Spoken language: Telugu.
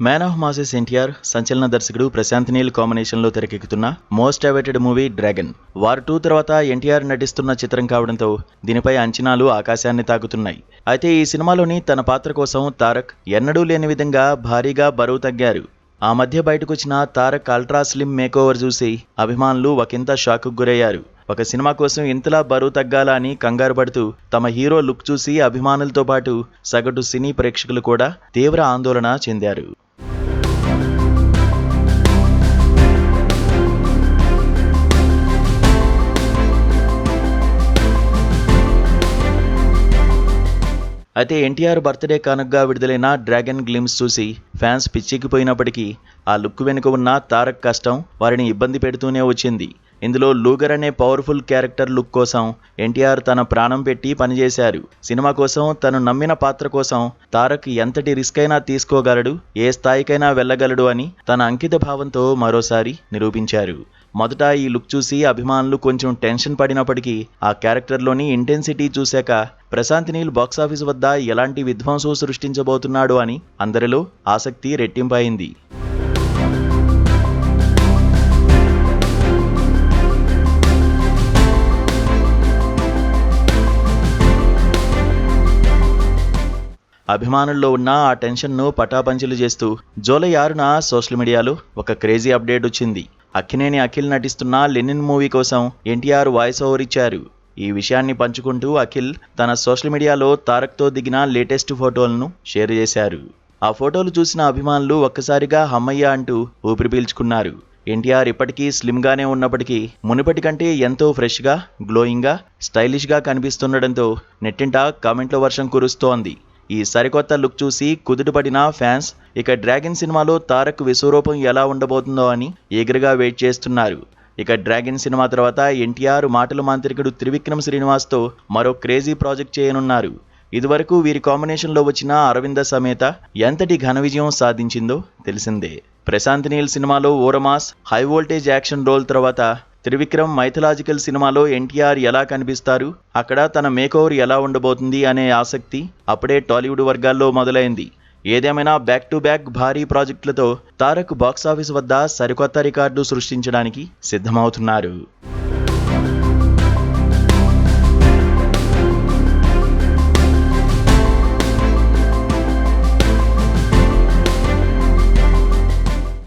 మ్యాన్ ఆఫ్ మాసెస్ ఎన్టీఆర్ సంచలన దర్శకుడు ప్రశాంత్ నీల్ కాంబినేషన్లో తెరకెక్కుతున్న most awaited movie dragon. War 2 తర్వాత ఎన్టీఆర్ నటిస్తున్న చిత్రం కావడంతో దీనిపై అంచనాలు ఆకాశాన్ని తాకుతున్నాయి. అయితే ఈ సినిమాలోని తన పాత్ర కోసం తారక్ ఎన్నడూ లేని విధంగా భారీగా బరువు తగ్గారు. ఆ మధ్య బయటకొచ్చిన తారక్ అల్ట్రా స్లిమ్ మేకోవర్ చూసి అభిమానులు ఒకంత షాక్కు గురయ్యారు. ఒక సినిమా కోసం ఇంతలా బరువు తగ్గాలా అని కంగారు పడుతూ తమ హీరో లుక్ చూసి అభిమానులతో పాటు సగటు సినీ ప్రేక్షకులు కూడా తీవ్ర ఆందోళన చెందారు. అయితే ఎన్టీఆర్ బర్త్డే కానుకగా విడుదలైన డ్రాగన్ గ్లిమ్స్ చూసి ఫ్యాన్స్ పిచ్చెక్కిపోయినప్పటికీ ఆ లుక్ వెనుక ఉన్న తారక్ కష్టం వారిని ఇబ్బంది పెడుతూనే వచ్చింది. ఇందులో లూగర్ అనే పవర్ఫుల్ క్యారెక్టర్ లుక్ కోసం ఎన్టీఆర్ తన ప్రాణం పెట్టి పనిచేశారు. సినిమా కోసం తను నమ్మిన పాత్ర కోసం తారక్ ఎంతటి రిస్క్ అయినా తీసుకోగలడు, ఏ స్థాయికైనా వెళ్ళగలడు అని తన అంకిత భావంతో మరోసారి నిరూపించారు. మొదట ఈ లుక్ చూసి అభిమానులు కొంచెం టెన్షన్ పడినప్పటికీ ఆ క్యారెక్టర్లోని ఇంటెన్సిటీ చూశాక ప్రశాంత్ నీల్ బాక్సాఫీస్ వద్ద ఎలాంటి విధ్వంసం సృష్టించబోతున్నాడు అని అందరిలో ఆసక్తి రెట్టింపైంది. అభిమానుల్లో ఉన్న ఆ టెన్షన్ను పటాపంచలు చేస్తూ జూలై 6న సోషల్ మీడియాలో ఒక క్రేజీ అప్డేట్ వచ్చింది. అక్కినేని అఖిల్ నటిస్తున్న లెనిన్ మూవీ కోసం ఎన్టీఆర్ వాయిస్ ఓవర్ ఇచ్చారు. ఈ విషయాన్ని పంచుకుంటూ అఖిల్ తన సోషల్ మీడియాలో తారక్తో దిగిన లేటెస్ట్ ఫోటోలను షేర్ చేశారు. ఆ ఫోటోలు చూసిన అభిమానులు ఒక్కసారిగా హమ్మయ్య అంటూ ఊపిరి పీల్చుకున్నారు. ఎన్టీఆర్ ఇప్పటికీ స్లిమ్గానే ఉన్నప్పటికీ మునుపటి కంటే ఎంతో ఫ్రెష్గా, గ్లోయింగ్గా, స్టైలిష్గా కనిపిస్తుండడంతో నెట్టింట కామెంట్ల వర్షం కురుస్తోంది. ఈ సరికొత్త లుక్ చూసి కుదుటపడిన ఫ్యాన్స్ ఇక డ్రాగన్ సినిమాలో తారక్ విశ్వరూపం ఎలా ఉండబోతుందో అని ఈగర్గా వెయిట్ చేస్తున్నారు. ఇక డ్రాగన్ సినిమా తర్వాత ఎన్టీఆర్ మాటల మాంత్రికుడు త్రివిక్రమ్ శ్రీనివాస్తో మరో క్రేజీ ప్రాజెక్ట్ చేయనున్నారు. ఇదివరకు వీరి కాంబినేషన్లో వచ్చిన అరవింద సమేత ఎంతటి ఘన విజయం సాధించిందో తెలిసిందే. ప్రశాంత్ నీల్ సినిమాలో ఓరమాస్ హై వోల్టేజ్ యాక్షన్ రోల్ తర్వాత త్రివిక్రమ్ మైథలాజికల్ సినిమాలో ఎన్టీఆర్ ఎలా కనిపిస్తారు, అక్కడ తన మేకోవర్ ఎలా ఉండబోతుంది అనే ఆసక్తి అప్పుడే టాలీవుడ్ వర్గాల్లో మొదలైంది. ఏదేమైనా బ్యాక్ టు బ్యాక్ భారీ ప్రాజెక్టులతో తారక్ బాక్సాఫీస్ వద్ద సరికొత్త రికార్డు సృష్టించడానికి సిద్ధమవుతున్నారు.